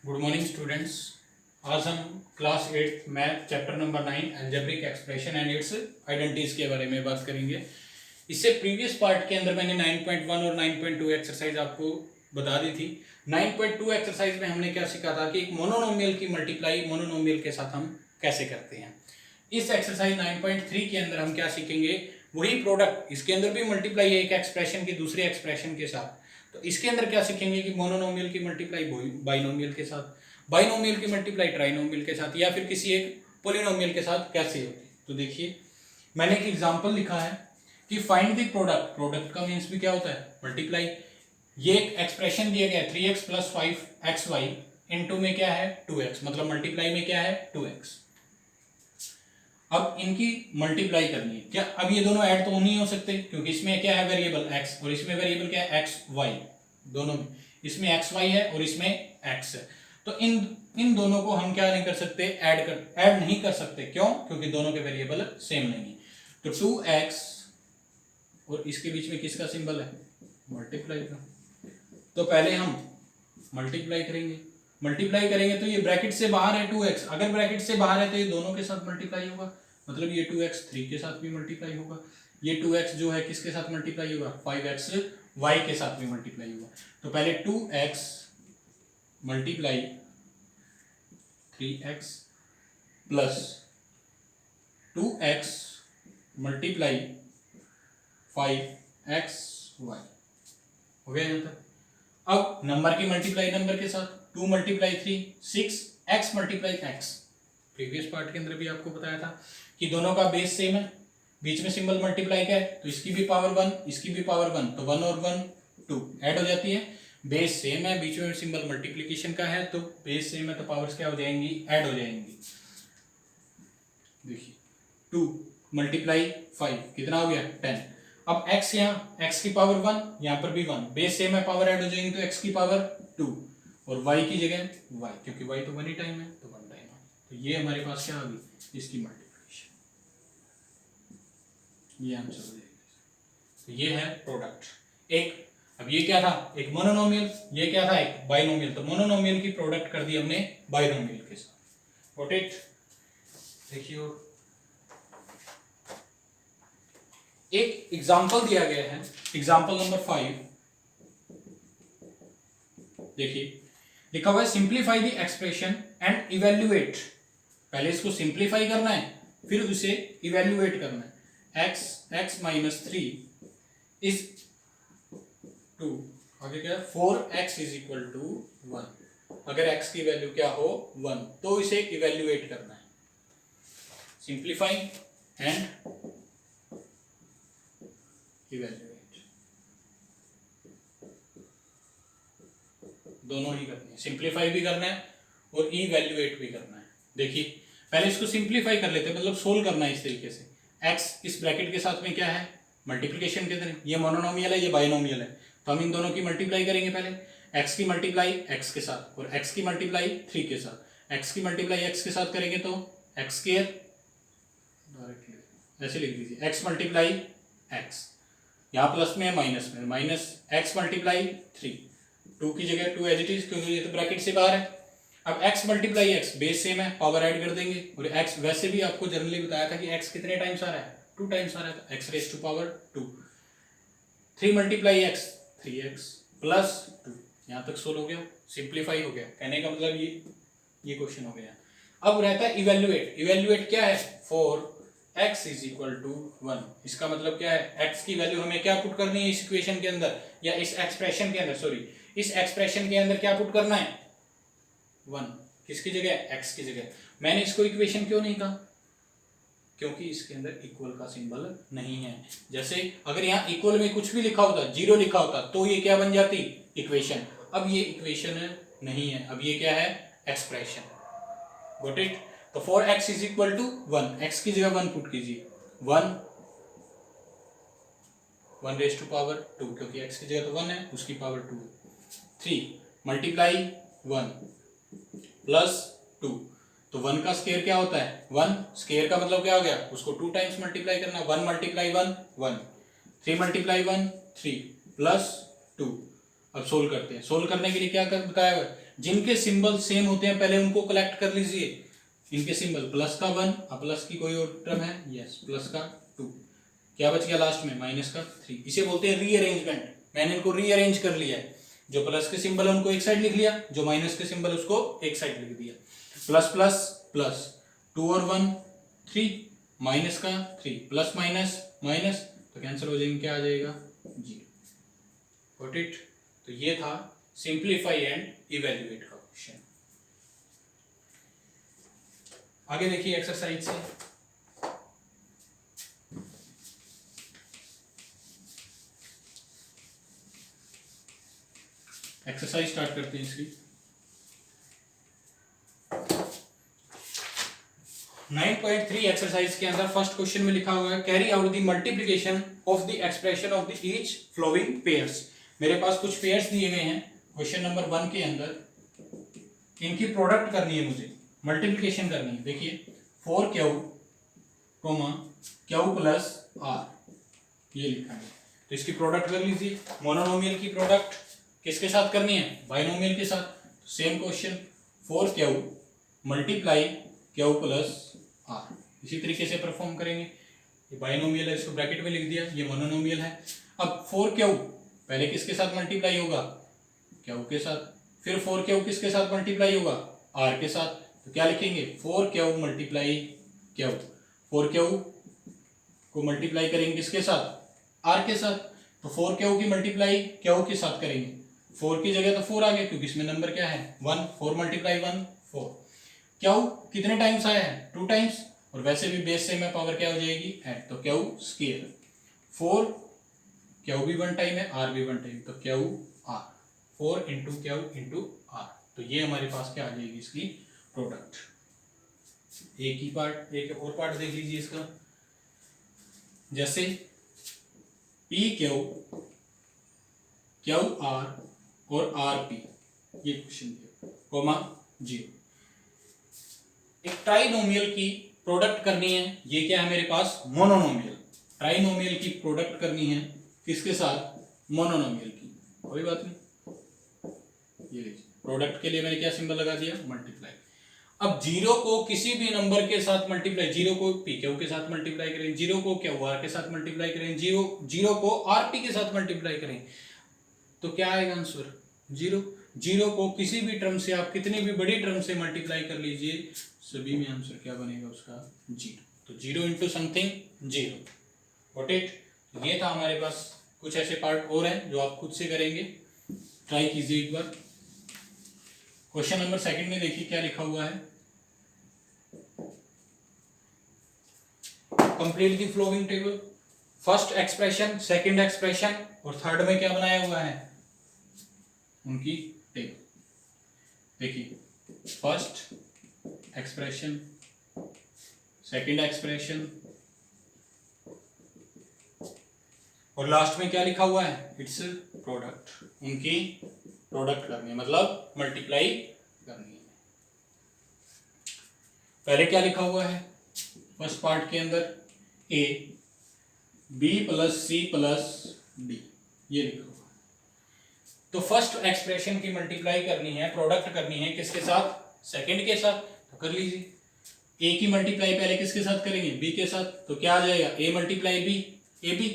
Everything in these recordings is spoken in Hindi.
Good morning students. आज हम class 8 math chapter number 9 algebraic expression and it's identities के बारे में बात करेंगे। इससे प्रीवियस पार्ट के अंदर मैंने 9.1 और 9.2 एक्सरसाइज आपको बता दी थी। 9.2 एक्सरसाइज में हमने क्या सीखा था कि एक मोनोनोमियल की मल्टीप्लाई मोनोनोमियल के साथ हम कैसे करते हैं। इस एक्सरसाइज 9.3 के अंदर हम क्या सीखेंगे, वही प्रोडक्ट, इसके अंदर भी मल्टीप्लाई है एक एक्सप्रेशन की दूसरे एक्सप्रेशन के साथ। तो इसके अंदर क्या सीखेंगे कि मोनोनोमियल की मल्टीप्लाई बाइनोमियल के साथ, बाइनोमियल की मल्टीप्लाई ट्राइनोमियल के साथ, या फिर किसी एक पोलिनोमियल के साथ कैसे होती है। तो देखिए मैंने एक एग्जांपल लिखा है कि फाइंड द प्रोडक्ट। प्रोडक्ट का मीन्स भी क्या होता है, मल्टीप्लाई। ये एक एक्सप्रेशन दिया गया है 3x + 5xy इनटू में क्या है 2x, मतलब मल्टीप्लाई में क्या है 2x। अब इनकी मल्टीप्लाई करनी है क्या। अब ये दोनों ऐड तो नहीं हो सकते क्योंकि इसमें क्या है वेरिएबल x और इसमें वेरिएबल क्या है xy, दोनों में इसमें xy है और इसमें x है। तो इन दोनों को हम क्या नहीं कर सकते, ऐड नहीं कर सकते। क्यों? क्योंकि दोनों के वेरिएबल सेम नहीं है। तो 2x और इसके बीच में किसका सिंबल है, मल्टीप्लाई का। तो पहले हम मल्टीप्लाई करेंगे तो ये ब्रैकेट से बाहर है 2x, अगर ब्रैकेट से बाहर है तो ये दोनों के साथ मल्टीप्लाई होगा, मतलब ये 2x 3 के साथ भी मल्टीप्लाई होगा, ये 2x जो है किसके साथ मल्टीप्लाई होगा 5x y के साथ भी मल्टीप्लाई होगा। तो पहले 2x multiply 3x plus 2x multiply 5xy हो गया यहाँ तक। अब नंबर की मल्टीप्लाई नंबर के साथ 2 × 3 6, x multiply x। Previous part के अंदर भी आपको बताया था कि दोनों का बेस सेम है, बीच में सिंबल मल्टीप्लाई का है, तो इसकी भी पावर 1 इसकी भी पावर 1, तो 1 और 1 2 ऐड हो जाती है। बेस सेम है, बीच में सिंबल मल्टीप्लिकेशन का है, तो बेस सेम है तो पावर्स क्या हो जाएंगी, ऐड हो जाएंगी। देखिए 2 × 5 कितना हो गया 10। अब x यहाँ x की पावर 1, यहाँ पर भी 1, बेस सेम है, पावर ऐड हो जाएंगी तो x की पावर 2 और y की जगह y, क्योंकि y तो 1 ही टाइम है तो 1 टाइम है। तो ये हमारे पास क्या होगी, इसकी मल्टीप्लिकेशन, ये आंसर हो जाएगा। तो ये है प्रोडक्ट एक। अब ये क्या था, एक मोनोनोमियल, ये क्या था एक बाइनोमियल। तो मोनोनोमियल की प्रोडक्ट कर दी हमने बाइनोमियल के साथ। Got it. देखिए एक एग्जाम्पल दिया गया है, एग्जाम्पल नंबर 5। देखिए लिखा हुआ है simplify the expression and evaluate. पहले इसको सिंप्लीफाई करना है फिर उसे इवेल्युएट करना है। x - 3 इज 2, आगे क्या है 4x = 1। अगर x की वैल्यू क्या हो 1 तो इसे इवेल्युएट करना है। सिंप्लीफाई एंड इवेल्युएट दोनों ही करनी है, सिंप्लीफाई भी करना है और इवेल्युएट भी करना है। देखिए पहले इसको सिंप्लीफाई कर लेते हैं, मतलब सोल्व करना है इस तरीके से। x इस ब्रैकेट के साथ में क्या है, मल्टीप्लिकेशन के अंदर, ये मोनोनोमियल है ये बाइनोमियल है, तो हम इन दोनों की मल्टीप्लाई करेंगे। पहले x की मल्टीप्लाई x के साथ और x की मल्टीप्लाई 3 के साथ। x की मल्टीप्लाई x के साथ करेंगे तो x स्क्वायर, ऐसे लिख दीजिए x मल्टीप्लाई x, यहाँ प्लस में है माइनस में, माइनस x मल्टीप्लाई 3, 2 की जगह 2 एज इट इज क्योंकि ये तो ब्रैकेट से बाहर है। अब x multiply x, base same है, पावर ऐड कर देंगे। और x वैसे भी आपको जनरली बताया था कि x कितने टाइम्स आ रहा है 2 टाइम्स आ रहा है, तो x⁻²। 3 × x 3x प्लस 2, यहाँ तक सोल्व हो गया, सिंप्लीफाई हो गया। कहने का मतलब ये क्वेश्चन हो गया। अब रहता है इवेल्युएट। इवेल्युएट क्या है, 4x = 1। इसका मतलब क्या है, x की वैल्यू हमें क्या पुट करनी है इस इक्वेशन के अंदर, या इस एक्सप्रेशन के अंदर, सॉरी इस एक्सप्रेशन के अंदर क्या पुट करना है 1। किसकी जगह, x की जगह। मैंने इसको इक्वेशन क्यों नहीं कहा, क्योंकि इसके अंदर इक्वल का सिंबल नहीं है। जैसे अगर यहाँ इक्वल में कुछ भी लिखा होता, 0 लिखा होता, तो ये क्या बन जाती, इक्वेशन। अब ये इक्वेशन नहीं है, अब ये क्या है, एक्सप्रेशन। Got it. तो 4x = 1, x की जगह 1 पुट कीजिए, 1 1⁻², क्योंकि x की जगह तो 1 है, उसकी पावर 2। 3 × 1 प्लस 2, तो 1 का स्क्वायर क्या होता है 1, स्क्वायर का मतलब क्या हो गया, उसको 2 टाइम्स मल्टीप्लाई करना, 1 × 1 1, 3 × 1 3 प्लस 2। अब सोल्व करते हैं, सोल्व करने के लिए क्या बताया हुआ है, जिनके सिंबल सेम होते हैं पहले उनको कलेक्ट कर लीजिए। इनके सिंबल प्लस का 1, अब प्लस की कोई और टर्म है, यस प्लस का 2, क्या बच गया लास्ट में माइनस का 3। इसे बोलते हैं रीअरेंजमेंट। मैंने इनको रीअरेंज कर लिया है, जो प्लस के सिंबल है उनको एक साइड लिख लिया, जो माइनस के सिंबल उसको एक साइड लिख दिया। प्लस प्लस प्लस, 2 और 1 3, माइनस का 3, प्लस माइनस माइनस, तो कैंसिल हो जाएंगे, क्या आ जाएगा 0। Got it. तो ये था सिंप्लीफाई एंड इवेल्युएट का क्वेश्चन। आगे देखिए एक्सरसाइज से। एक्सरसाइज स्टार्ट करते हैं इसकी। 9.3 एक्सरसाइज के अंदर फर्स्ट क्वेश्चन में लिखा हुआ है carry out the multiplication of the expression of the each following pairs. मेरे पास कुछ पेयर्स दिए गए हैं क्वेश्चन नंबर 1 के अंदर, इनकी प्रोडक्ट करनी है, मुझे मल्टीप्लिकेशन करनी है। देखिए 4Q, Q प्लस R, ये लिखा है, तो इसकी प्रोडक्ट कर लीजिए। मोनोनोमियल की प्रोडक्ट किसके साथ करनी है, बाइनोमियल के साथ। Same question 4Q multiply Q plus R, इसी तरीके से परफॉर्म करेंगे। ये बाइनोमियल है, इसको ब्रैकेट में लिख दिया, ये मोनोनोमियल है। अब 4Q पहले किसके साथ मल्टीप्लाई होगा, Q के साथ, फिर 4Q किसके साथ मल्टीप्लाई होगा, R के साथ। तो क्या लिखेंगे 4Q मल्टीप्लाई Q, 4Q को मल्टीप्लाई करेंगे किसके साथ, R के साथ। तो 4Q की मल्टीप्लाई Q के साथ करेंगे, 4 की जगह तो 4 आ गया क्योंकि इसमें नंबर क्या है 1, 4 मल्टीप्लाई 1 4। Q कितने टाइम्स आया है 2 टाइम्स, और वैसे भी बेस से में पावर क्या हो जाएगी ऐड, तो Q स्क्वायर 4, Q भी 1 टाइम है, R भी 1 टाइम, तो Q R, 4 into Q into R। तो ये हमारे पास क्या आ जाएगी इसकी प्रोडक्ट। एक ही पार्ट, एक और पार्ट देख लीजिए इसका। जैसे PQ QR और RP, ये क्वेश्चन दिया, कोमा 0। एक ट्राइनोमियल की प्रोडक्ट करनी है, ये क्या है मेरे पास मोनोनोमियल। ट्राइनोमियल की प्रोडक्ट करनी है किसके साथ, मोनोनोमियल की, कोई बात नहीं। ये लीजिए प्रोडक्ट के लिए मैंने क्या सिंबल लगा दिया, मल्टीप्लाई। अब 0 को किसी भी नंबर के साथ मल्टीप्लाई, 0 को PQ के साथ मल्टीप्लाई करें, 0 को QR के साथ मल्टीप्लाई करें, 0 को RP के साथ मल्टीप्लाई करें, तो क्या आएगा आंसर 0। 0 को किसी भी टर्म से आप कितनी भी बड़ी टर्म से मल्टीप्लाई कर लीजिए, सभी में आंसर क्या बनेगा उसका 0। तो 0 इंटू समथिंग 0। Got it. ये था हमारे पास। कुछ ऐसे पार्ट और हैं जो आप खुद से करेंगे, ट्राई कीजिए एक बार। क्वेश्चन नंबर 2 में देखिए क्या लिखा हुआ है, complete the flowing table. First expression, second expression और थर्ड में क्या बनाया हुआ है उनकी टेबल। देखिए फर्स्ट एक्सप्रेशन, सेकंड एक्सप्रेशन और लास्ट में क्या लिखा हुआ है, इट्स प्रोडक्ट। उनकी प्रोडक्ट करनी है, मतलब मल्टीप्लाई करनी है। पहले क्या लिखा हुआ है फर्स्ट पार्ट के अंदर, A B plus C plus D, ये लिखा हुआ है। तो फर्स्ट एक्सप्रेशन की मल्टीप्लाई करनी है, प्रोडक्ट करनी है किसके साथ, सेकंड के साथ, तो कर लीजिए। A की मल्टीप्लाई पहले किसके साथ करेंगे, B के साथ, तो क्या आ जाएगा A multiply B, AB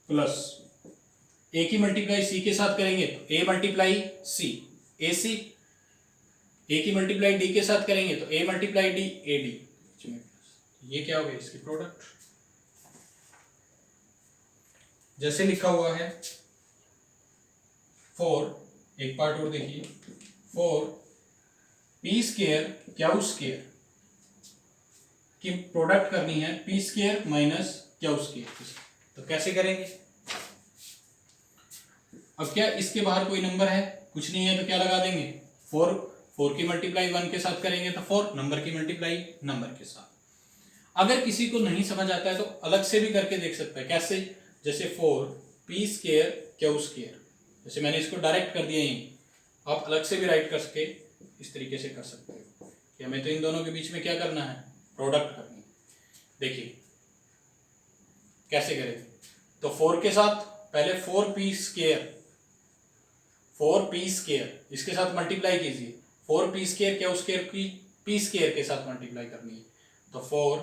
plus A की मल्टीप्लाई C के साथ करेंगे तो A multiply C, AC। A की मल्टीप्लाई D के साथ करेंगे तो A मल्टीप्लाई D, AD। ये क्या हो गया इसकी प्रोडक्ट। जैसे लिखा हुआ है 4, एक पार्ट और देखिए, 4 P स्क्वायर Q स्क्वायर की प्रोडक्ट करनी है, P square minus Q square. तो कैसे करेंगे, अब क्या इसके बाहर कोई नंबर है, कुछ नहीं है, तो क्या लगा देंगे 4 की मल्टीप्लाई 1 के साथ करेंगे तो 4, नंबर की मल्टीप्लाई नंबर के साथ। अगर किसी को नहीं समझ आता है तो अलग से भी करके देख सकता है। कैसे, जैसे 4 P स्क्वायर Q स्क्वायर, जैसे मैंने इसको डायरेक्ट कर दिया यहीं, आप अलग से भी राइट कर सके, इस तरीके से कर सकते हो कि हमें तो इन दोनों के बीच में क्या करना है, प्रोडक्ट करनी है। देखिए कैसे करेंगे, तो 4 के साथ पहले 4P square, four P square, इसके साथ मल्टीप्लाई कीजिए, four P square Q square की पी स्केयर के साथ मल्टीप्लाई करनी है, तो four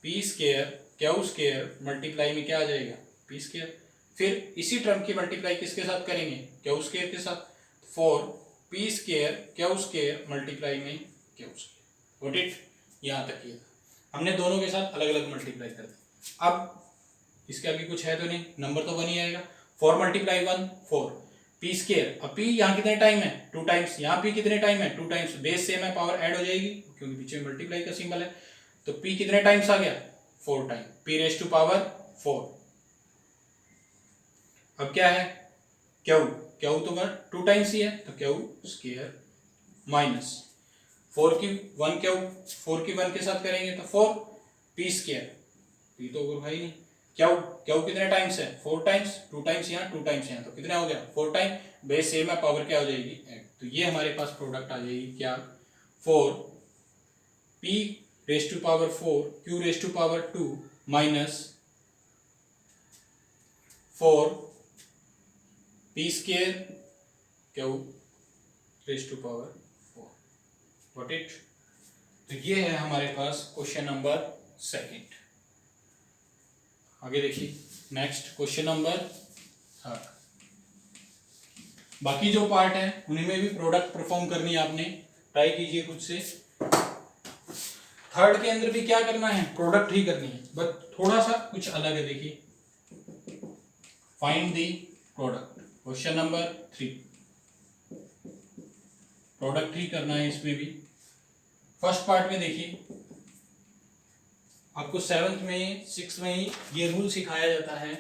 P square Q square multiply में क्या आ जाएगा, पी स्केयर। फिर इसी टर्म की मल्टीप्लाई किसके साथ करेंगे, क्यू स्केयर के साथ, four P square Q square multiply में क्यू स्केयर। गॉट इट, यहाँ तक किया हमने, दोनों के साथ अलग अलग मल्टीप्लाई कर दी। अब इसके आगे कुछ है तो नहीं, नंबर तो 1 ही आएगा। 4 मल्टीप्लाई 1 4 पी स्केयर, अब पी यहाँ कितने टाइम है, 2 टाइम्स, यहाँ पी कितने टाइम है, 2 टाइम्स, बेस सेम है, पावर ऐड हो जाएगी क्योंकि पीछे में मल्टीप्लाई का सिंबल है, तो पी कितने टाइम्स आ गया, 4 time, p raise to power 4। अब क्या है, क्यू, क्यू तो 2 टाइम्स ही है, तो क्यू स्केयर माइनस 4 की 1 क्यू, 4 की 1 के साथ करेंगे तो 4 पी स्केयर, पी तो भाई नहीं, क्यू, क्यू कितने टाइम्स है, 4 टाइम्स, 2 टाइम्स यहाँ 2 टाइम्स यहाँ, तो कितना हो गया 4 टाइम, बेस सेम है, पावर क्या हो जाएगी 8, तो ये हमारे पास प्रोडक्ट आ जाएगी क्या, 4 p raise to power 4 q raise to power 2 minus 4 p square q raise to power 4। Got it, तो ये है हमारे पास क्वेश्चन नंबर 2। आगे देखिए, नेक्स्ट क्वेश्चन नंबर 3। बाकी जो पार्ट है उन्हीं में भी प्रोडक्ट परफॉर्म करनी है आपने, ट्राई कीजिए खुद से। थर्ड के अंदर भी क्या करना है, प्रोडक्ट ही करनी है, बट थोड़ा सा कुछ अलग है। देखिए, find the product, question number 3, product ही करना है इसमें भी। फर्स्ट पार्ट में देखिए, आपको 7th में 6th में ही ये रूल सिखाया जाता है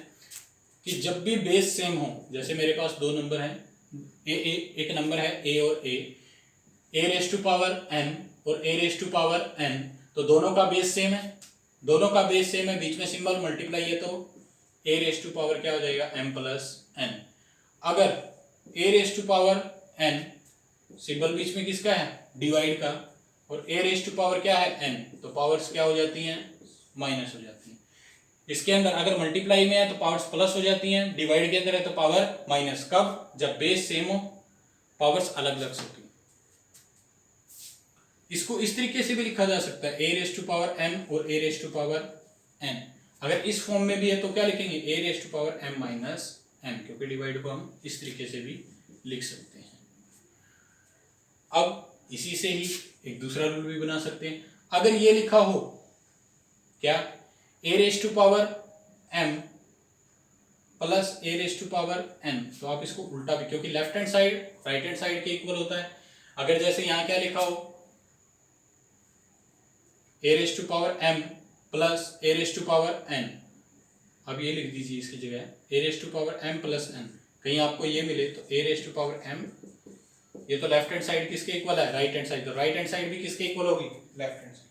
कि जब भी बेस सेम हो, जैसे मेरे पास 2 नंबर हैं, एक नंबर है ए और a raise to power n और a raise to power n, तो दोनों का बेस सेम है, दोनों का बेस सेम है, बीच में सिंबल मल्टीप्लाई है, तो ए रेज टू पावर क्या हो जाएगा, m प्लस n। अगर a raise to power n, symbol बीच में किसका है, डिवाइड का, और ए रेज टू पावर क्या है n, तो पावर्स क्या हो जाती हैं, माइनस हो जाती है। इसके अंदर अगर मल्टीप्लाई में है तो पावर्स प्लस हो जाती हैं, डिवाइड के अंदर है तो पावर माइनस। कब, जब बेस सेम हो, पावर्स अलग अलग होती हैं। इसको इस तरीके से भी लिखा जा सकता है, ए रेज टू पावर m और a raise to power n। अगर इस फॉर्म में भी है तो क्या लिखेंगे, a raise to power m minus n, क्योंकि डिवाइड को हम इस तरीके से भी लिख सकते हैं। अब इसी से ही एक दूसरा रूल भी बना सकते हैं। अगर ये लिखा हो क्या, a raise to power m plus a raise to power n, तो आप इसको उल्टा भी, क्योंकि left hand side right hand side के इक्वल होता है। अगर जैसे यहाँ क्या लिखा हो, a raise to power m plus a raise to power n, अब ये लिख दीजिए इसकी जगह a raise to power m plus n, कहीं आपको ये मिले तो a raise to power m, ये तो लेफ्ट हैंड साइड किसके इक्वल है, राइट हैंड साइड, तो राइट हैंड साइड भी किसके इक्वल होगी, लेफ्ट हैंड साइड।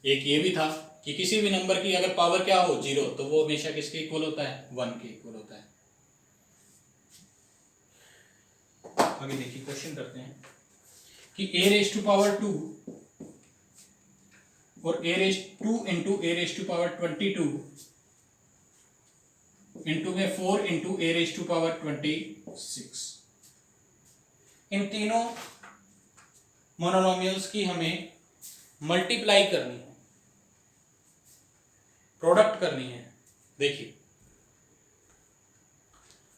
एक ये भी था कि किसी भी नंबर की अगर पावर क्या हो 0, तो वो हमेशा किसके इक्वल होता है, 1 के इक्वल होता है। आगे देखिए, क्वेश्चन करते हैं कि ए रेज टू पावर 2 और a raise 2 into a raise to power 22 into में 4 into a raise to power 26, इन तीनों मोनोनोमियल्स की हमें मल्टीप्लाई करनी है, प्रोडक्ट करनी है। देखिए,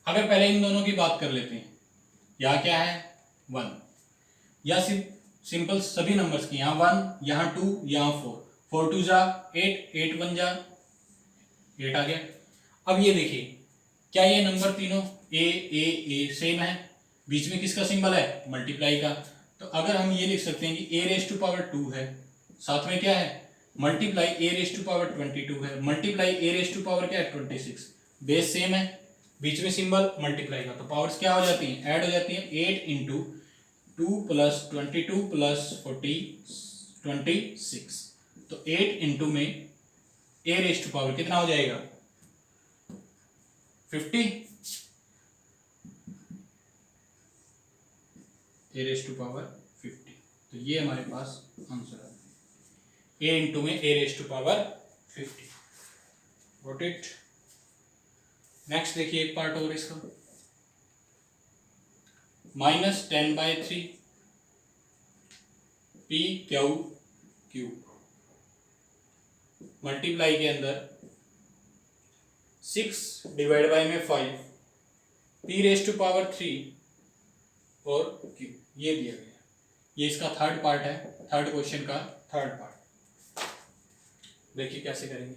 अगर पहले इन दोनों की बात कर लेते हैं, यहाँ क्या है 1, या सिंपल सभी नंबर्स की, यहाँ 1, यहाँ 2, यहाँ 4, 4 2 जा 8, 8 1 जा 8 आ गया। अब ये देखिए, क्या ये नंबर तीनों ए सेम है, बीच में किसका सिंबल है, मल्टीप्लाई का, तो अगर हम ये लिख सकते हैं कि ए रेज टू पावर 2 है, साथ में क्या है, multiply a raise to power 22 है, multiply a raise to power क्या है 26, बेस सेम है, बीच में सिंबल मल्टीप्लाई का, तो पावर्स क्या हो जाती हैं, ऐड हो जाती हैं। 8 इंटू 2 प्लस 22 प्लस 26, तो 8 इंटू में ए रेज टू पावर कितना हो जाएगा 50, ए रेज टू पावर 50, तो ये हमारे पास आंसर है, ए इंटू में a raise to power 50। Got it. Next देखिए एक पार्ट और इसका, -10/3 पी क्यू क्यू मल्टीप्लाई के अंदर 6/5 p⁻³ और q ये दिया गया। ये इसका थर्ड पार्ट है, थर्ड क्वेश्चन का थर्ड पार्ट। देखिए कैसे करेंगे।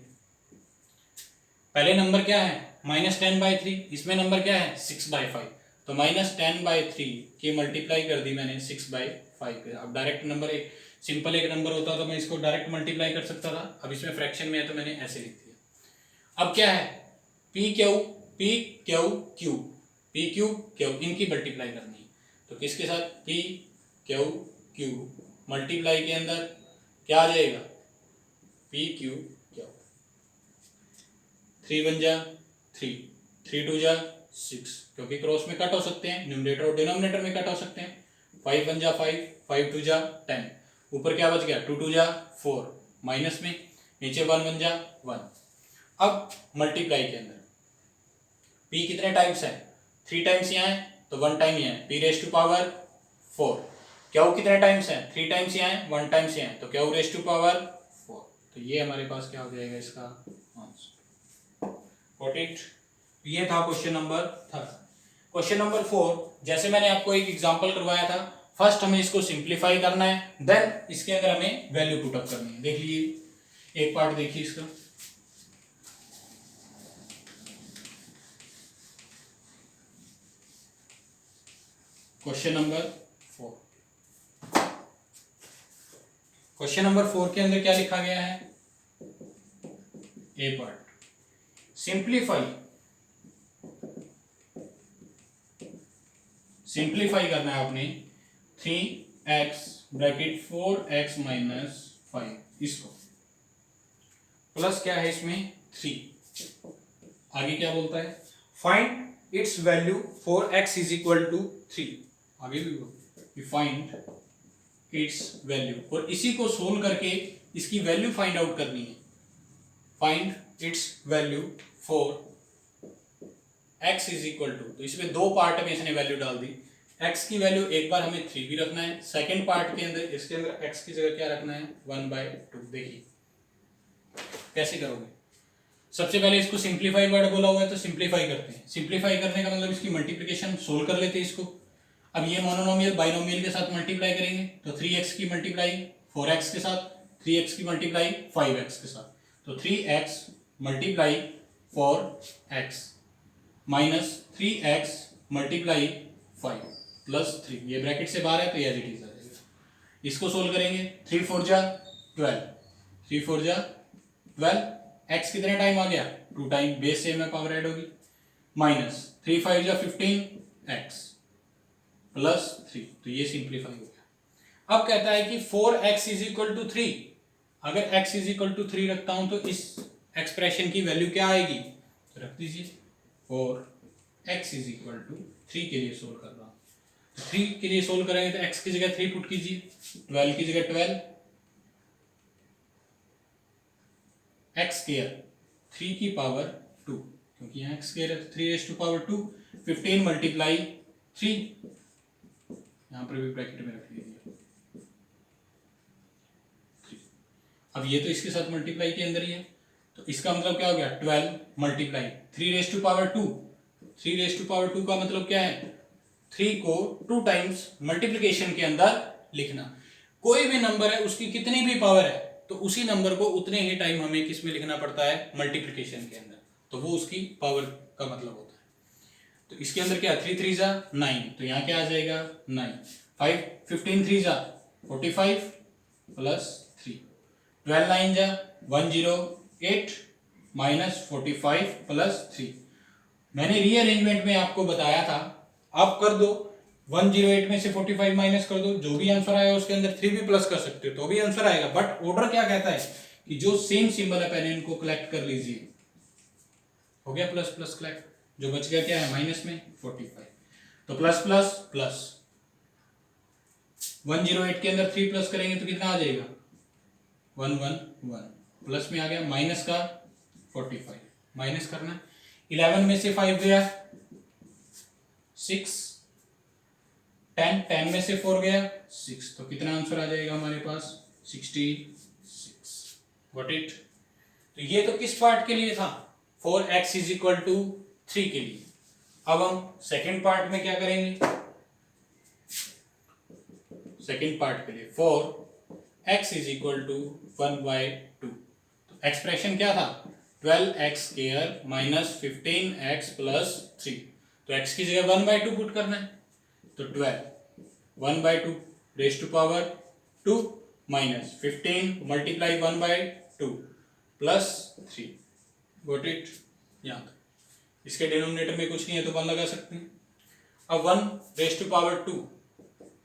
पहले नंबर क्या है -10/3, इसमें नंबर क्या है 6/5, तो -10/3 की मल्टीप्लाई कर दी मैंने 6/5 के। अब डायरेक्ट नंबर एक सिंपल एक नंबर होता तो मैं इसको डायरेक्ट मल्टीप्लाई कर सकता था, अब इसमें फ्रैक्शन में है तो मैंने ऐसे लिख दिया। अब क्या है पी क्यू क्यू इनकी मल्टीप्लाई करनी है, तो किसके साथ पी क्यू मल्टीप्लाई के अंदर क्या आ जाएगा पी क्यू 3 1 जा 3 3 2 जा 6, क्योंकि क्रॉस में कट हो सकते हैं, न्यूमरेटर और डिनोमिनेटर में कट हो सकते हैं। 5 1 जा 5 5 2 जा 10, ऊपर क्या बच गया 2 2 जा 4, माइनस में नीचे 1 1 जा 1। अब मल्टीप्लाई के अंदर p कितने टाइम्स है 3 टाइम्स यहाँ है तो 1 टाइम यहाँ है p⁻⁴। क्यू कितने टाइम्स है 3 टाइम्स यहाँ है 1 टाइम्स यहाँ है तो q⁻⁴। तो ये हमारे पास क्या हो जाएगा इसका आंसर। Got it? ये था क्वेश्चन नंबर 3। क्वेश्चन नंबर 4 जैसे मैंने आपको एक एग्जांपल करवाया था, फर्स्ट हमें इसको सिंप्लीफाई करना है, देन इसके अंदर हमें वैल्यू पुट अप करनी है। देख लीजिए एक पार्ट देखिए इसका, क्वेश्चन नंबर 4। क्वेश्चन नंबर 4 के अंदर क्या लिखा गया है, ए पार्ट सिंप्लीफाई करना है आपने 3x ब्रैकेट 4x - 5 इसको प्लस क्या है इसमें 3, आगे क्या बोलता है फाइंड इट्स वैल्यू 4x = 3, आगे भी फाइंड इट्स वैल्यू, और इसी को सोल्व करके इसकी वैल्यू फाइंड आउट करनी है। Find its value for x = तो इसमें दो पार्ट में इसने वैल्यू डाल दी। x की वैल्यू एक बार हमें 3 भी रखना है, सेकंड पार्ट के अंदर इसके अंदर x की जगह क्या रखना है 1/2। देखिए कैसे करोगे, सबसे पहले इसको सिंप्लीफाई वर्ड बोला हुआ है तो सिंप्लीफाई करते हैं। सिंप्लीफाई करने का मतलब इसकी मल्टीप्लिकेशन सोल्व कर लेते हैं इसको। अब ये मोनोनोमियल बाइनोमियल के साथ मल्टीप्लाई करेंगे तो 3x की मल्टीप्लाई 4x के साथ, 3x की मल्टीप्लाई 5x के साथ, तो 3x multiply 4x minus 3x multiply 5 plus 3, ये ब्रैकेट से बाहर है तो एज इट इज आ जाएगा। इसको सोल्व करेंगे 3 4 जा 12, 3 4 जा 12, x कितने टाइम आ गया 2 टाइम, बेस सेम है पावर ऐड होगी, माइनस 3 5 जा 15x प्लस 3, तो ये सिंप्लीफाई हो गया। अब कहता है कि 4x = 3, अगर x = 3 रखता हूं तो इस एक्सप्रेशन की वैल्यू क्या आएगी, तो रख दीजिए 4x = 3 के लिए सोल्व कर रहा हूं, 3 के लिए सोल्व करेंगे तो x की जगह 3 पुट कीजिए, 12 की जगह 12, x स्क्वायर 3 की पावर 2, क्योंकि यहाँ x स्क्वायर है 3⁻², 15 मल्टीप्लाई 3, यहाँ पर भी ब्रैकेट में रख लीजिए 3। अब ये तो इसके साथ मल्टीप्लाई के अंदर ही है, तो इसका मतलब क्या हो गया 12 मल्टीप्लाई 3⁻², 3⁻² का मतलब क्या है 3 को 2 टाइम्स मल्टीप्लिकेशन के अंदर लिखना। कोई भी नंबर है उसकी कितनी भी पावर है तो उसी नंबर को उतने ही टाइम हमें किस में लिखना पड़ता है मल्टीप्लिकेशन के अंदर, तो वो उसकी पावर का मतलब होता है। तो इसके अंदर क्या 3 3 जा 9, तो यहाँ क्या आ जाएगा 9, 5 15 3 जा 45 प्लस 3, 12 9 जा 108 माइनस 45 प्लस 3। मैंने रीअरेंजमेंट में आपको बताया था, आप कर दो 108 में से 45 माइनस कर दो, जो भी आंसर आएगा उसके अंदर 3 भी प्लस कर सकते हो तो भी आंसर आएगा, बट ऑर्डर क्या कहता है कि जो सेम सिंबल है पहले इनको कलेक्ट कर लीजिए। हो गया प्लस प्लस कलेक्ट, जो बच गया क्या है माइनस में 45, तो प्लस प्लस प्लस 108 के अंदर 3 प्लस करेंगे तो कितना आ जाएगा 111, प्लस में आ गया माइनस का 45, माइनस करना है 11 में से 5 गया 6, 10 में से 4 गया 6, तो कितना आंसर आ जाएगा हमारे पास 66। Got it. तो ये तो किस पार्ट के लिए था, 4x इज इक्वल टू 3 के लिए। अब हम सेकेंड पार्ट में क्या करेंगे, सेकेंड पार्ट के लिए 4x इज इक्वल टू 1/2। तो एक्सप्रेशन क्या था, 12x square minus 15x plus 3। तो x की जगह 1/2 पुट करना है, तो 12 1/2 raise to power 2 minus 15 multiply 1/2 plus 3। Got it. यहाँ तक। इसके डिनोमिनेटर में कुछ नहीं है तो 1 लगा सकते हैं। अब 1 raise to power 2,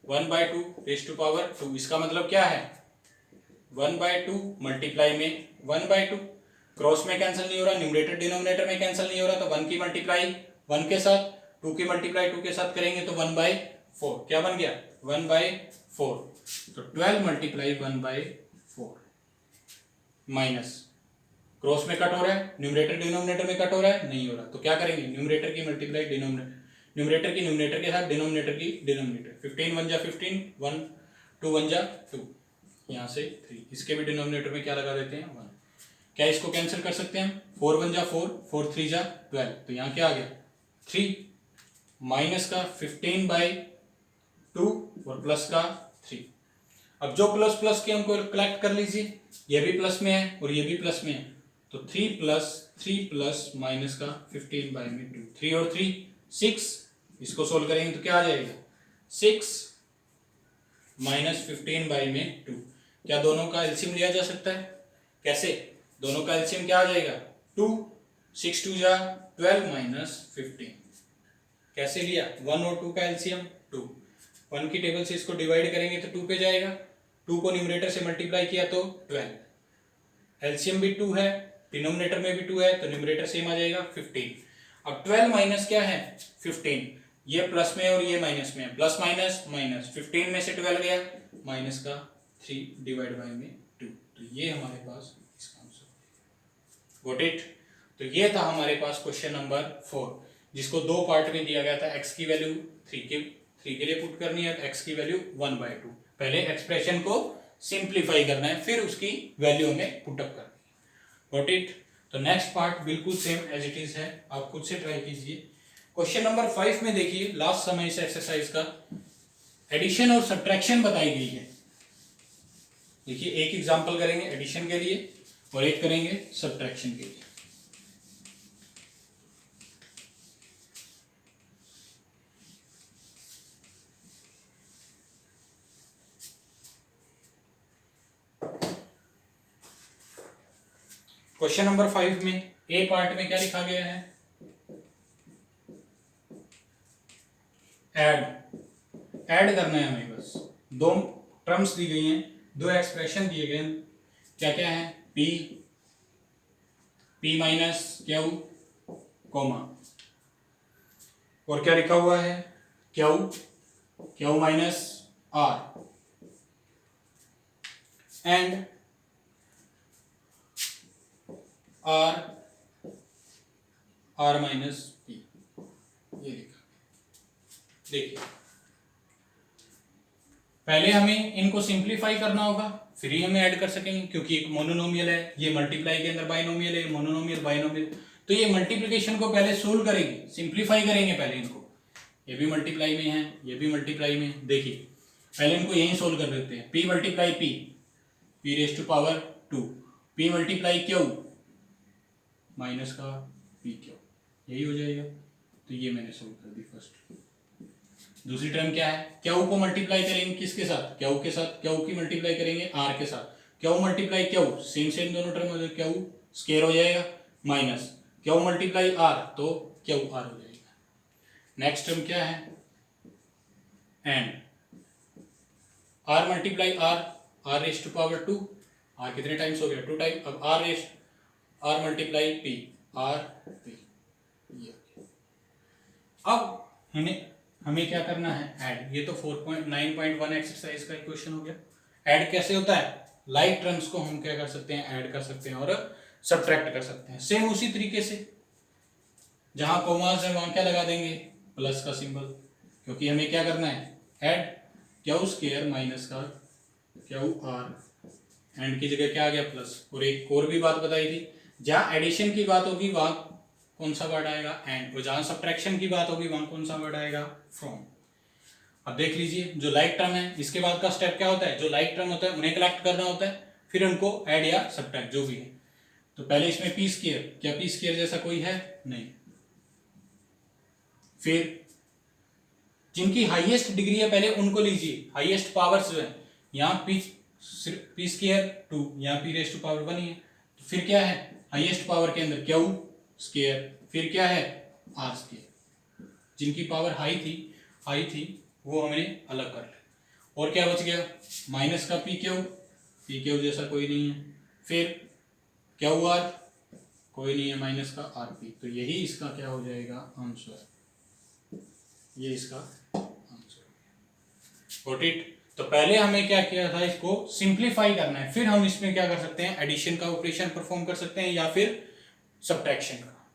1/2 raise to power 2, इसका मतलब क्या है 1/2 मल्टीप्लाई में 1/2, क्रॉस में कैंसिल नहीं हो रहा, न्यूमरेटर डिनोमिनेटर में कैंसिल नहीं हो रहा, तो 1 की मल्टीप्लाई 1 के साथ, 2 की मल्टीप्लाई 2 के साथ करेंगे तो 1/4 क्या बन गया 1/4। तो 12 मल्टीप्लाई 1/4 माइनस क्रॉस में कट हो रहा है, न्यूमरेटर डिनोमिनेटर में कट हो रहा है, नहीं हो रहा, तो क्या करेंगे न्यूमरेटर की मल्टीप्लाई डिनोमिनेटर, न्यूमरेटर की न्यूमरेटर के साथ डिनोमिनेटर की डिनोमिनेटर, 15 1 जा 15, 1 2 1 जा 2, यहाँ से 3, इसके भी डिनोमिनेटर में क्या लगा देते हैं 1। क्या इसको कैंसिल कर सकते हैं, 4 1 जा 4, 4 3 जा 12, तो यहाँ क्या आ गया 3 माइनस का 15/2 और प्लस का 3। अब जो प्लस प्लस के हमको कलेक्ट कर लीजिए, ये भी प्लस में है और ये भी प्लस में है, तो 3 प्लस माइनस का 15/2, 3 और 3 6, इसको सोल्व करेंगे तो क्या आ जाएगा 6 माइनस 15/2। क्या दोनों का एलसीएम लिया जा सकता है, कैसे, दोनों का एलसीएम क्या आ जाएगा 2, 6 2 जा 12 माइनस 15, कैसे लिया 1 और 2 का एलसीएम 2, 1 की टेबल से इसको डिवाइड करेंगे तो 2 पे जाएगा, 2 को न्यूमरेटर से मल्टीप्लाई किया तो 12, एलसीएम भी 2 है, डिनोमिनेटर में भी 2 है, तो न्यूमरेटर सेम आ जाएगा 15। अब 12 माइनस क्या है 15, ये प्लस में और ये माइनस में है, प्लस माइनस माइनस, 15 में से 12 गया माइनस का 3 डिवाइड बाय में 2, तो ये हमारे पास इसका आंसर। Got it. तो ये था हमारे पास क्वेश्चन नंबर 4, जिसको दो पार्ट में दिया गया था, x की वैल्यू 3 के लिए पुट करनी है, x की वैल्यू 1/2। पहले एक्सप्रेशन को सिंप्लीफाई करना है, फिर उसकी वैल्यू में पुटअप करना है। Got it. तो नेक्स्ट पार्ट बिल्कुल सेम एज इट इज है, आप खुद से ट्राई कीजिए। क्वेश्चन नंबर 5 में देखिए, लास्ट समय इस एक्सरसाइज का एडिशन और सब्ट्रैक्शन बताई गई है। देखिए एक एग्जांपल करेंगे एडिशन के लिए और एक करेंगे सब्ट्रैक्शन के लिए। क्वेश्चन नंबर 5 में ए पार्ट में क्या लिखा गया है, ऐड करना है हमें, बस दो टर्म्स दी गई हैं, दो एक्सप्रेशन दिए गए हैं, क्या क्या है p माइनस क्यू कोमा, और क्या लिखा हुआ है q minus r and r minus p, ये लिखा। देखिए पहले हमें इनको सिंप्लीफाई करना होगा, फिर ही हमें ऐड कर सकेंगे, क्योंकि एक मोनोनोमियल है, ये मल्टीप्लाई के अंदर बाइनोमियल है, मोनोनोमियल बाइनोमियल, तो ये मल्टीप्लिकेशन को पहले सोल्व करेंगे, सिंप्लीफाई करेंगे पहले इनको, ये भी मल्टीप्लाई में है, ये भी मल्टीप्लाई में है। देखिए पहले इनको यही सोल्व कर देते हैं, p multiply p raise to power 2, p multiply q minus का पी क्यू, यही हो जाएगा। तो ये मैंने सोल्व कर दी फर्स्ट। दूसरी टर्म क्या है, क्यू को मल्टीप्लाई करेंगे किसके साथ, क्यू के साथ, क्यू की मल्टीप्लाई करेंगे आर के साथ, क्यू मल्टीप्लाई क्यू, सेम दोनों टर्म हो जाएगा, क्यू स्क्वायर हो जाएगा माइनस क्यू मल्टीप्लाई आर, तो क्यू आर हो जाएगा। नेक्स्ट टर्म क्या है, and r multiply r raise to power 2, r कितने टाइम्स हो गया 2 टाइम, अब r multiply p r p. अब हमें क्या करना है ऐड, ये तो 9.1 एक्सरसाइज का क्वेश्चन हो गया। ऐड कैसे होता है, लाइक टर्म्स को हम क्या कर सकते हैं ऐड कर सकते हैं और सब्ट्रैक्ट कर सकते हैं, सेम उसी तरीके से जहां कोमास है वहां क्या लगा देंगे, प्लस का सिंबल, क्योंकि हमें क्या करना है, ऐड क्यू स्क्वायर माइनस का क्यू आर, एंड की जगह क्या आ गया प्लस। और एक और भी बात बताई थी, जहां एडिशन की बात होगी वहां कौन सा वर्ड आएगा, एंड, और जहां सब्ट्रैक्शन की बात होगी वहां कौन सा वर्ड आएगा, फ्रॉम। अब देख लीजिए, जो लाइक टर्म है इसके बाद का स्टेप क्या होता है, जो लाइक टर्म होता है उन्हें कलेक्ट करना होता है, फिर उनको ऐड या सब्ट्रैक्ट जो भी है। तो पहले इसमें पी स्क्वायर, क्या पी स्क्वायर जैसा कोई है, नहीं। फिर जिनकी हाईएस्ट डिग्री है पहले उनको लीजिए, हाईएस्ट पावर्स जो है, यहाँ पी स्क्वायर 2, यहाँ पी रेज टू पावर 1 ही है, तो फिर क्या है, हाईएस्ट पावर के अंदर क्यू स्क्वायर, फिर क्या है, आर स्क्वायर। जिनकी पावर हाई थी वो हमने अलग कर लिया। और क्या बच गया, माइनस का पी क्यू जैसा कोई नहीं है, फिर क्यू आर कोई नहीं है, माइनस का आर पी। तो यही इसका क्या हो जाएगा, आंसर, ये इसका आंसर। Got it. तो पहले हमें क्या किया था, इसको सिंप्लीफाई करना है, फिर हम इसमें क्या कर सकते हैं, एडिशन का ऑपरेशन परफॉर्म कर सकते हैं या फिर सब्ट्रैक्शन का।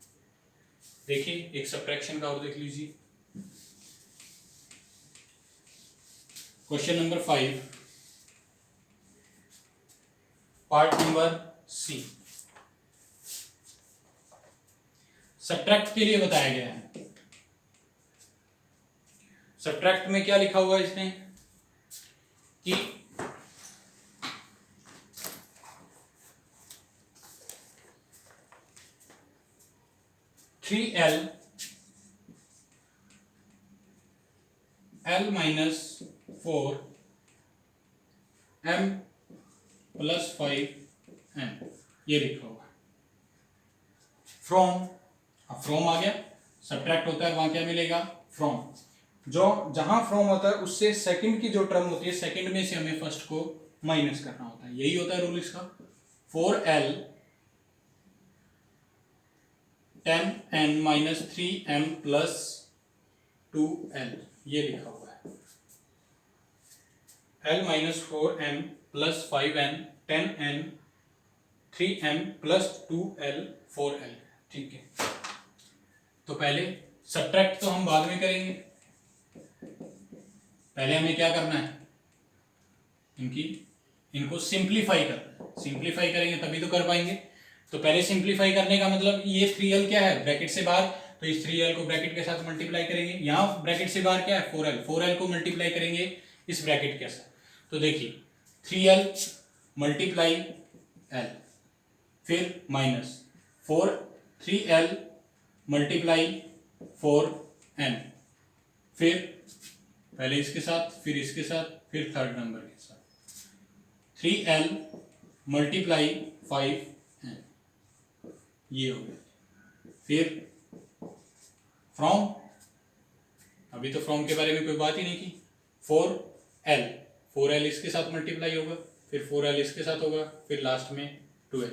देखिए एक सब्ट्रैक्शन का और देख लीजिए, question number 5 part number c, subtract के लिए बताया गया है। सब्ट्रैक्ट में क्या लिखा हुआ है इसने कि 3l l minus 4 m plus 5 n, ये लिखा हुआ है। फ्रॉम, अब फ्रॉम आ गया, सब्ट्रैक्ट होता है वहां क्या मिलेगा, फ्रॉम। जो जहां फ्रॉम होता है उससे सेकंड की जो टर्म होती है, सेकंड में से हमें फर्स्ट को माइनस करना होता है, यही होता है रूल इसका। 4l 10n minus 3m plus 2l, ये लिखा हुआ है। l minus 4m plus 5n 10n 3m plus 2l 4l, ठीक है। तो पहले सब्ट्रैक्ट तो हम बाद में करेंगे, पहले हमें क्या करना है, इनको सिंप्लीफाई करना है। सिंप्लीफाई करेंगे तभी तो कर पाएंगे। तो पहले सिंप्लीफाई करने का मतलब, ये 3l क्या है ब्रैकेट से बाहर, तो इस 3l को ब्रैकेट के साथ मल्टीप्लाई करेंगे। यहाँ ब्रैकेट से बाहर क्या है 4l, 4l को मल्टीप्लाई करेंगे इस ब्रैकेट के साथ। तो देखिए 3l मल्टीप्लाई l, फिर माइनस 3l मल्टीप्लाई 4n, फिर पहले इसके साथ फिर इसके साथ फिर थर्ड नंबर के साथ 3l मल्टीप्लाई 5n, ये हो गया। फिर फ्रॉम, अभी तो फ्रॉम के बारे में कोई बात ही नहीं की। 4l इसके साथ मल्टीप्लाई होगा, फिर 4l इसके साथ होगा, फिर लास्ट में 2l।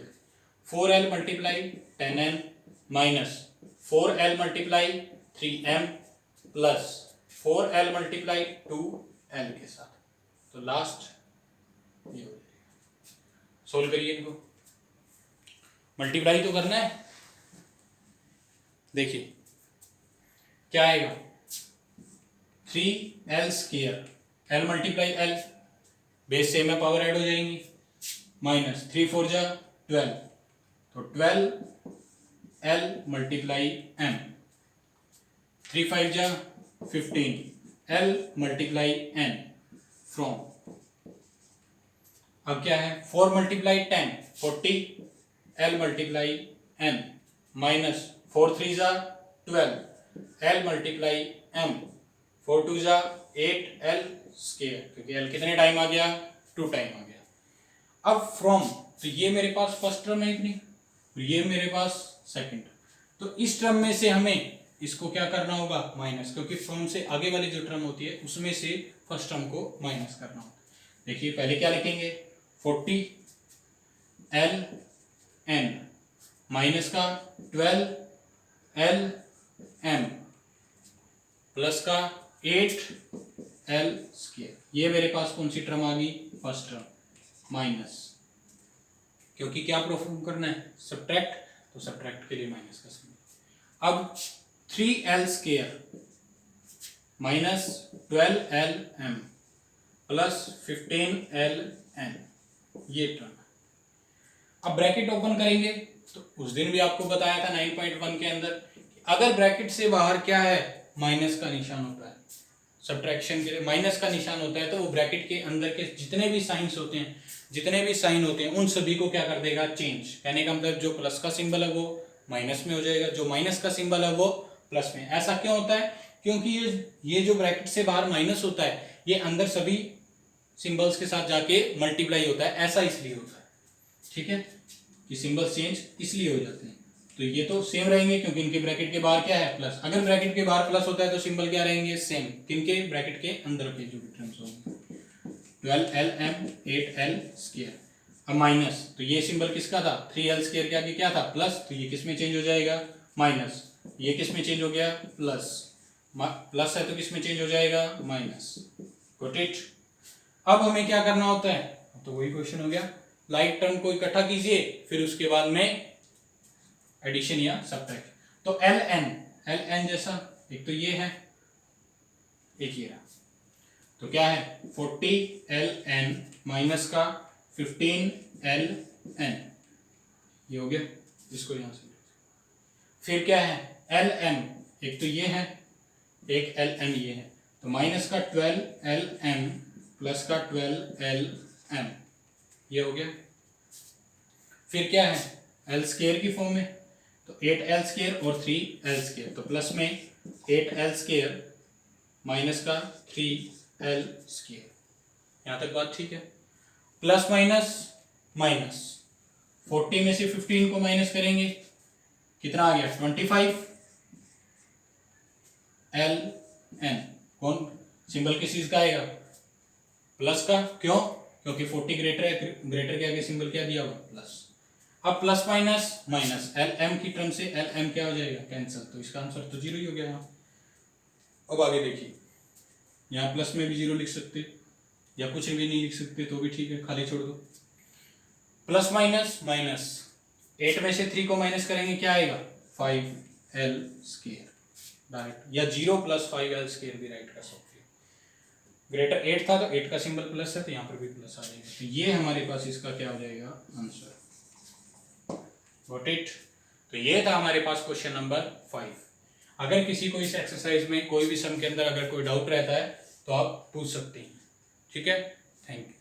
4l multiply 10n minus 4l multiply 3m plus 4l multiply 2l के साथ, तो लास्ट ये हो जाएगा। सोल्व करिए इनको, मल्टीप्लाई तो करना है। देखिए क्या आएगा, 3l square, l multiply l, base same है पावर ऐड हो जाएंगी, माइनस 3 4 जा 12, तो 12l मल्टीप्लाई m, 3 5 जा 15, l मल्टीप्लाई n, फ्रॉम। अब क्या है 4 multiply 10 40, l multiply n, minus 4 3 जा 12, l मल्टीप्लाई m, 4 2 जा 8l स्क्वायर, क्योंकि l कितने टाइम आ गया, 2 टाइम आ गया। अब फ्रॉम, तो ये मेरे पास फर्स्ट टर्म है इतनी, ये मेरे पास सेकंड, तो इस टर्म में से हमें इसको क्या करना होगा, माइनस, क्योंकि फ्रॉम से आगे वाली जो टर्म होती है उसमें से फर्स्ट टर्म को माइनस करना होगा। देखिए पहले क्या लिखेंगे, 40l n माइनस का 12l m प्लस का 8l स्क्वायर, ये मेरे पास कौन सी टर्म आ गई, फर्स्ट टर्म, माइनस, क्योंकि क्या परफॉर्म करना है, सब्ट्रैक्ट, तो सब्ट्रैक्ट के लिए माइनस का साइन। अब 3l square minus 12lm plus 15ln, ये टर्म। अब ब्रैकेट ओपन करेंगे तो उस दिन भी आपको बताया था 9.1 के अंदर, अगर ब्रैकेट से बाहर क्या है, माइनस का निशान होता है, सब्ट्रैक्शन के लिए माइनस का निशान होता है, तो वो ब्रैकेट के अंदर के जितने भी साइंस होते हैं, जितने भी साइन होते हैं, उन सभी को क्या कर देगा, चेंज। कहने का मतलब जो प्लस का सिंबल है वो माइनस में हो जाएगा, जो माइनस का सिंबल है वो प्लस में। ऐसा क्यों होता है, क्योंकि ये जो ब्रैकेट से बाहर माइनस होता है, ये अंदर सभी सिंबल्स के साथ जाके मल्टीप्लाई होता है, ऐसा इसलिए होता है। ठीक है, कि सिंबल चेंज इसलिए हो जाते हैं। तो ये तो सेम रहेंगे क्योंकि इनके ब्रैकेट के बाहर क्या है, प्लस। अगर ब्रैकेट के बाहर प्लस होता है तो सिंबल क्या रहेंगे, सेम। किनके, ब्रैकेट के अंदर के जो भी टर्म्स होंगे। 12lm 8l square. अब माइनस, तो ये सिंबल किसका था, 3l स्क्वायर के आगे क्या था, प्लस, तो ये किस में चेंज हो जाएगा, माइनस। ये किस में चेंज हो गया, प्लस। प्लस है तो किस में चेंज हो जाएगा, माइनस। Got it. अब हमें क्या करना होता है, तो वही क्वेश्चन हो गया, लाइक टर्म को इकट्ठा कीजिए, फिर उसके बाद में एडिशन या सब्ट्रैक्शन। तो ln जैसा एक तो ये है, एक ये रहा, तो क्या है 40ln माइनस का 15ln, ये हो गया। इसको यहां से फिर क्या है lm, एक तो ये है, एक ln ये है, तो माइनस का 12lm प्लस का 12lm, ये हो गया। फिर क्या है, एल स्क्वायर की फॉर्म में, तो 8l स्क्वायर और 3l स्क्वायर, तो प्लस में 8l स्क्वायर माइनस का 3l स्क्वायर। यहां तक बात ठीक है। प्लस माइनस माइनस, 40 में से 15 को माइनस करेंगे, कितना आ गया 25 ln। कौन सिंबल किस चीज का आएगा, प्लस का। क्यों, क्योंकि 40 ग्रेटर है, ग्रेटर के आगे सिंबल क्या दिया हुआ, प्लस। अब plus minus minus, l m की टर्म से एल एम क्या हो जाएगा, कैंसिल, तो इसका आंसर तो जीरो ही हो गया यहाँ। अब आगे देखिए, यहाँ प्लस में भी जीरो लिख सकते या कुछ भी नहीं लिख सकते तो भी ठीक है, खाली छोड़ दो। प्लस माइनस माइनस, 8 में से 3 को माइनस करेंगे क्या आएगा, 5l स्क्वायर डायरेक्ट, या 0 प्लस 5l स्क्वायर भी राइट कर सकते हैं। ग्रेटर 8 था तो 8 का सिंबल प्लस है, तो यहाँ पर भी प्लस आ जाएगा, तो ये हमारे पास इसका क्या हो जाएगा, आंसर। Got it. तो ये था हमारे पास क्वेश्चन नंबर 5। अगर किसी को इस एक्सरसाइज में कोई भी सम के अंदर अगर कोई डाउट रहता है तो आप पूछ सकते हैं। ठीक है, थैंक यू।